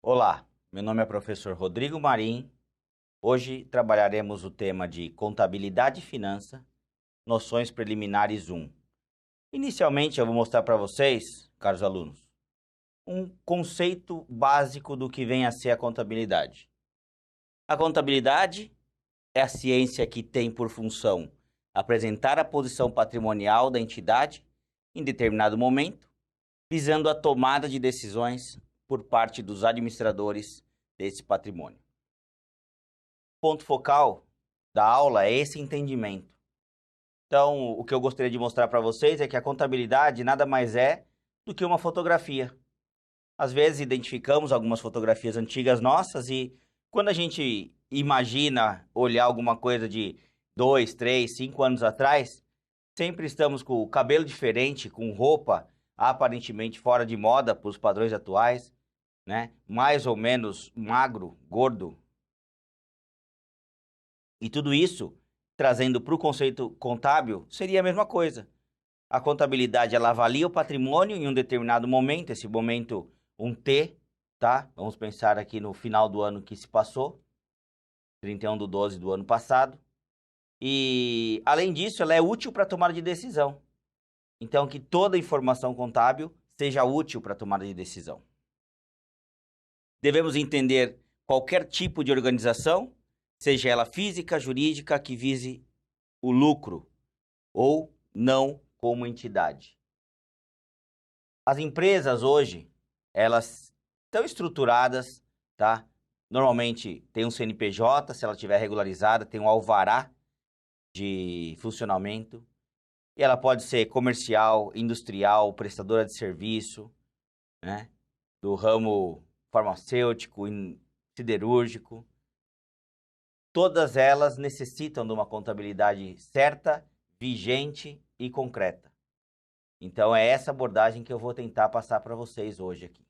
Olá, meu nome é professor Rodrigo Marim. Hoje trabalharemos o tema de Contabilidade e Finança, Noções Preliminares 1. Inicialmente, eu vou mostrar para vocês, caros alunos, um conceito básico do que vem a ser a contabilidade. A contabilidade é a ciência que tem por função apresentar a posição patrimonial da entidade em determinado momento, visando a tomada de decisões por parte dos administradores desse patrimônio. O ponto focal da aula é esse entendimento. Então, o que eu gostaria de mostrar para vocês é que a contabilidade nada mais é do que uma fotografia. Às vezes, identificamos algumas fotografias antigas nossas e quando a gente imagina olhar alguma coisa de 2, 3, 5 anos atrás, sempre estamos com o cabelo diferente, com roupa aparentemente fora de moda para os padrões atuais, né? Mais ou menos magro, gordo. E tudo isso, trazendo para o conceito contábil, seria a mesma coisa. A contabilidade, ela avalia o patrimônio em um determinado momento, esse momento um T, tá? Vamos pensar aqui no final do ano que se passou, 31/12 do ano passado. E, além disso, ela é útil para a tomada de decisão. Então, que toda informação contábil seja útil para a tomada de decisão. Devemos entender qualquer tipo de organização, seja ela física, jurídica, que vise o lucro ou não como entidade. As empresas hoje, elas estão estruturadas, tá? Normalmente tem um CNPJ, se ela estiver regularizada, tem um alvará de funcionamento. E ela pode ser comercial, industrial, prestadora de serviço, né? Do ramo farmacêutico, siderúrgico. Todas elas necessitam de uma contabilidade certa, vigente e concreta. Então, é essa abordagem que eu vou tentar passar para vocês hoje aqui.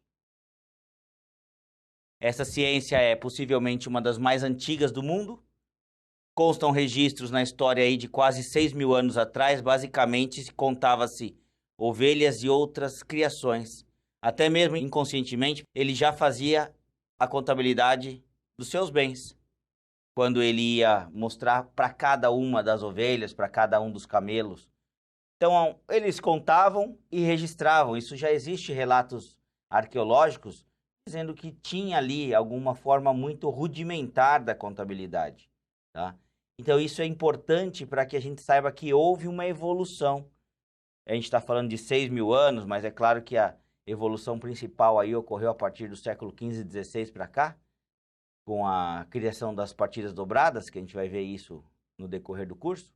Essa ciência é possivelmente uma das mais antigas do mundo. Constam registros na história aí de quase 6.000 anos atrás. Basicamente, contava-se ovelhas e outras criações. Até mesmo inconscientemente, ele já fazia a contabilidade dos seus bens. Quando ele ia mostrar para cada uma das ovelhas, para cada um dos camelos. Então, eles contavam e registravam. Isso já existe relatos arqueológicos dizendo que tinha ali alguma forma muito rudimentar da contabilidade, tá? Então, isso é importante para que a gente saiba que houve uma evolução. A gente está falando de 6.000 anos, mas é claro que a evolução principal aí ocorreu a partir do século XV e XVI para cá, com a criação das partidas dobradas, que a gente vai ver isso no decorrer do curso.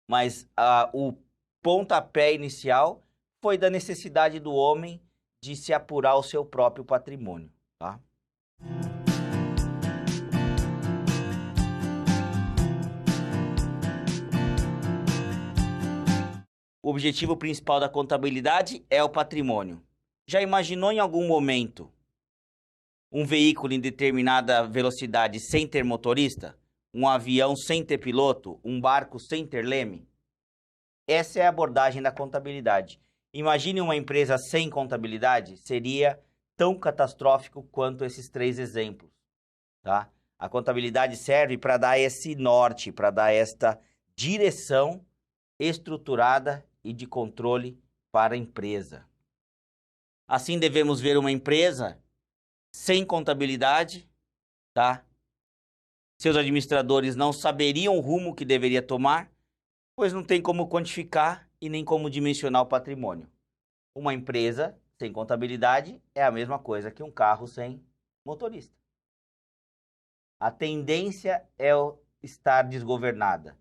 Mas o pontapé inicial foi da necessidade do homem de se apurar o seu próprio patrimônio, tá? O objetivo principal da contabilidade é o patrimônio. Já imaginou em algum momento um veículo em determinada velocidade sem ter motorista? Um avião sem ter piloto? Um barco sem ter leme? Essa é a abordagem da contabilidade. Imagine uma empresa sem contabilidade, seria tão catastrófico quanto esses 3 exemplos, tá? A contabilidade serve para dar esse norte, para dar esta direção estruturada e de controle para a empresa. Assim, devemos ver uma empresa sem contabilidade, tá? Seus administradores não saberiam o rumo que deveria tomar, pois não tem como quantificar e nem como dimensionar o patrimônio. Uma empresa sem contabilidade é a mesma coisa que um carro sem motorista. A tendência é estar desgovernada.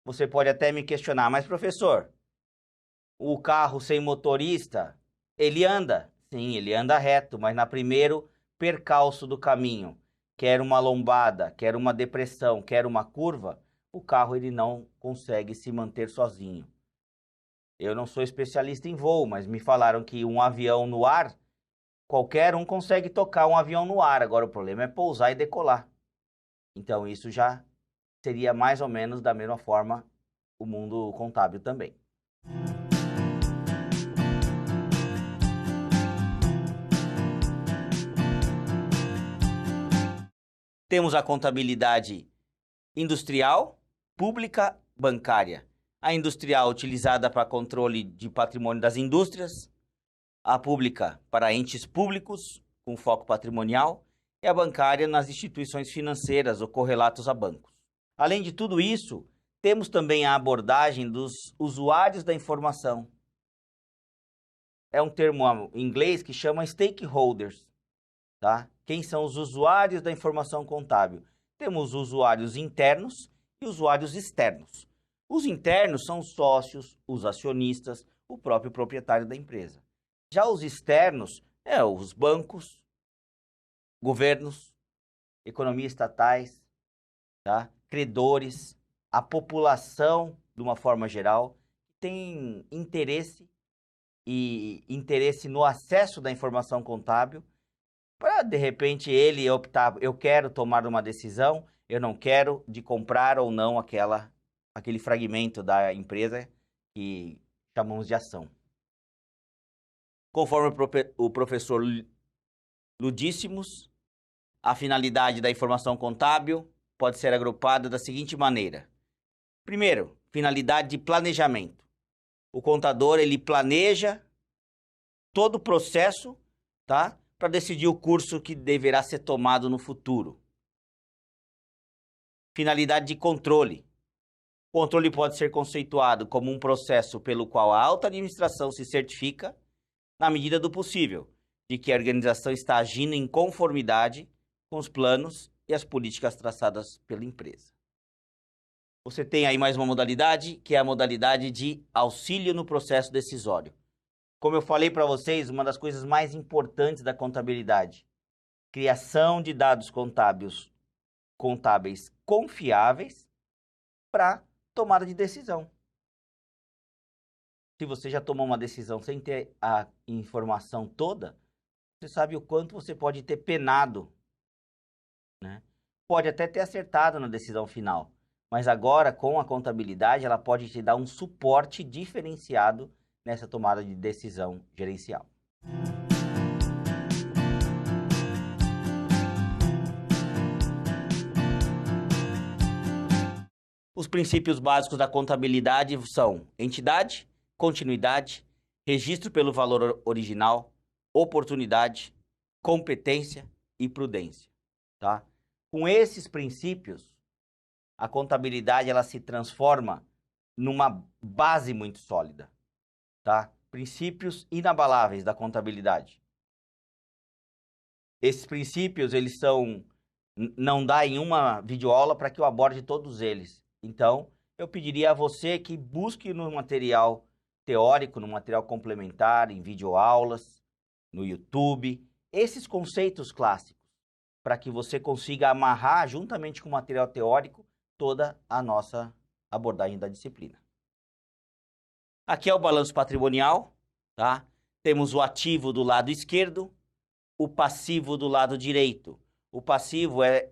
Você pode até me questionar, mas professor, o carro sem motorista, ele anda? Sim, ele anda reto, mas na primeiro percalço do caminho, quer uma lombada, quer uma depressão, quer uma curva, o carro ele não consegue se manter sozinho. Eu não sou especialista em voo, mas me falaram que um avião no ar, qualquer um consegue tocar um avião no ar. Agora o problema é pousar e decolar. Então isso já seria mais ou menos da mesma forma o mundo contábil também. Temos a contabilidade industrial, pública, bancária. A industrial utilizada para controle de patrimônio das indústrias, a pública para entes públicos, com foco patrimonial, e a bancária nas instituições financeiras ou correlatos a bancos. Além de tudo isso, temos também a abordagem dos usuários da informação. É um termo em inglês que chama stakeholders, tá? Quem são os usuários da informação contábil? Temos usuários internos e usuários externos. Os internos são os sócios, os acionistas, o próprio proprietário da empresa. Já os externos, os bancos, governos, economias estatais, tá? Credores, a população, de uma forma geral, tem interesse no acesso da informação contábil, para, de repente, ele optar, eu quero tomar uma decisão, eu não quero de comprar ou não aquele fragmento da empresa que chamamos de ação. Conforme o professor Ludíssimos, a finalidade da informação contábil pode ser agrupada da seguinte maneira. Primeiro, finalidade de planejamento. O contador, ele planeja todo o processo, tá? Para decidir o curso que deverá ser tomado no futuro. Finalidade de controle. O controle pode ser conceituado como um processo pelo qual a alta administração se certifica, na medida do possível, de que a organização está agindo em conformidade com os planos e as políticas traçadas pela empresa. Você tem aí mais uma modalidade, que é a modalidade de auxílio no processo decisório. Como eu falei para vocês, uma das coisas mais importantes da contabilidade, criação de dados contábeis confiáveis para tomada de decisão. Se você já tomou uma decisão sem ter a informação toda, você sabe o quanto você pode ter penado, né? Pode até ter acertado na decisão final, mas agora, com a contabilidade, ela pode te dar um suporte diferenciado nessa tomada de decisão gerencial. Os princípios básicos da contabilidade são entidade, continuidade, registro pelo valor original, oportunidade, competência e prudência, tá? Com esses princípios, a contabilidade ela se transforma numa base muito sólida, tá? Princípios inabaláveis da contabilidade. Esses princípios, eles não dá em uma videoaula para que eu aborde todos eles. Então, eu pediria a você que busque no material teórico, no material complementar, em videoaulas, no YouTube, esses conceitos clássicos, para que você consiga amarrar, juntamente com o material teórico, toda a nossa abordagem da disciplina. Aqui é o balanço patrimonial, tá? Temos o ativo do lado esquerdo, o passivo do lado direito. O passivo é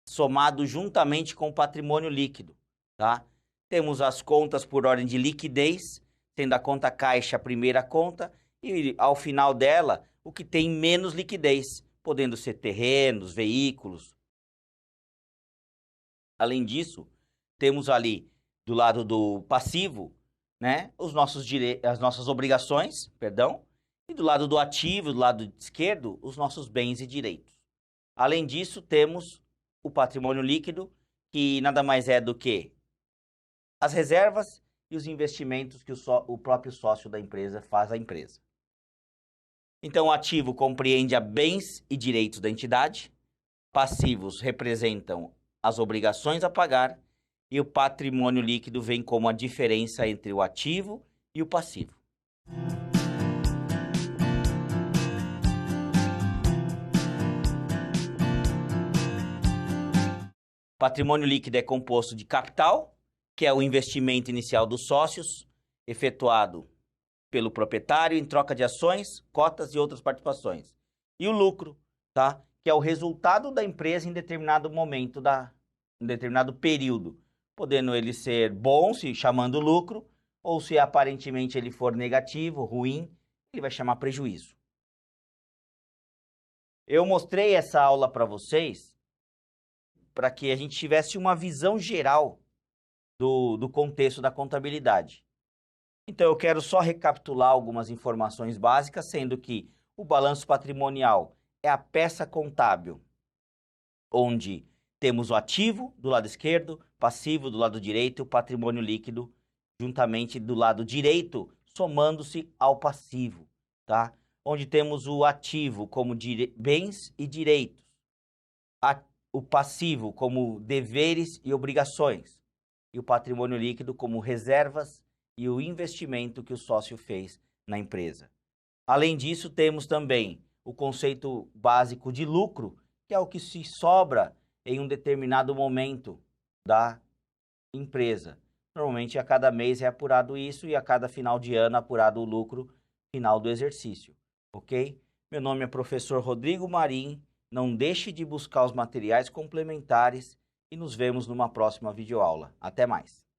somado juntamente com o patrimônio líquido, tá? Temos as contas por ordem de liquidez, sendo a conta caixa a primeira conta, e ao final dela, o que tem menos liquidez, podendo ser terrenos, veículos. Além disso, temos ali, do lado do passivo, né, as nossas obrigações, perdão, e do lado do ativo, do lado esquerdo, os nossos bens e direitos. Além disso, temos o patrimônio líquido, que nada mais é do que as reservas e os investimentos que o próprio sócio da empresa faz à empresa. Então, o ativo compreende a bens e direitos da entidade, passivos representam as obrigações a pagar, e o patrimônio líquido vem como a diferença entre o ativo e o passivo. Patrimônio líquido é composto de capital, que é o investimento inicial dos sócios, efetuado pelo proprietário em troca de ações, cotas e outras participações. E o lucro, tá? Que é o resultado da empresa em determinado momento um determinado período, podendo ele ser bom, se chamando lucro, ou se aparentemente ele for negativo, ruim, ele vai chamar prejuízo. Eu mostrei essa aula para vocês para que a gente tivesse uma visão geral do contexto da contabilidade. Então, eu quero só recapitular algumas informações básicas, sendo que o balanço patrimonial é a peça contábil, onde temos o ativo do lado esquerdo, passivo do lado direito e o patrimônio líquido juntamente do lado direito, somando-se ao passivo, tá? Onde temos o ativo como bens e direitos, o passivo como deveres e obrigações, e o patrimônio líquido como reservas e o investimento que o sócio fez na empresa. Além disso, temos também o conceito básico de lucro, que é o que se sobra em um determinado momento da empresa. Normalmente, a cada mês é apurado isso e a cada final de ano é apurado o lucro final do exercício, ok? Meu nome é professor Rodrigo Marim. Não deixe de buscar os materiais complementares e nos vemos numa próxima videoaula. Até mais!